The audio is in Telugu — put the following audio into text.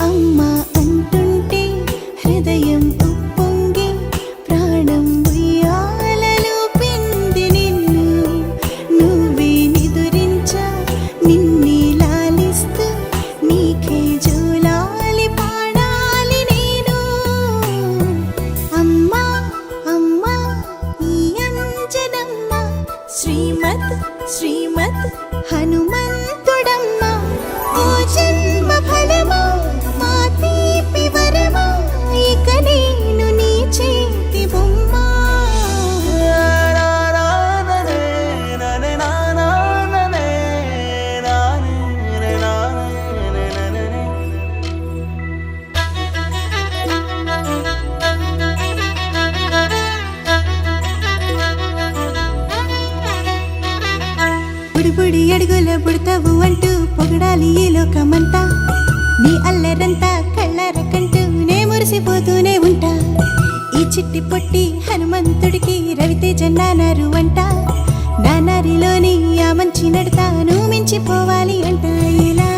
అమ్మ అంటుంటే హృదయం ఉప్పొంగి ప్రాణం ఉయ్యాలలో పిండి నిన్ను నువ్వే నిదురించా నిన్నే లాలిస్తూ నీకే జోలాలి పాడాలి నేను అమ్మా అమ్మా ఈ అంజనమ్మ శ్రీమద్ శ్రీమద్ హనుమంతుడమ్మ ఓ జన్మ ఫలమా మా తీపి వరమా ఇక నేను నీ చేతి బొమ్మ బుడి అడుగుల పుడతావు అంటూ పొగడాలి ఈ లోకమంతా నీ అల్లరంతా కళ్ళారకంటూ నే మురిసిపోతూనే ఉంటా ఈ చిట్టి పొట్టి హనుమంతుడికి రవితేజ నానారు అంట నానారిలోని ఆ మంచి నడతాను మించిపోవాలి అంట ఇలా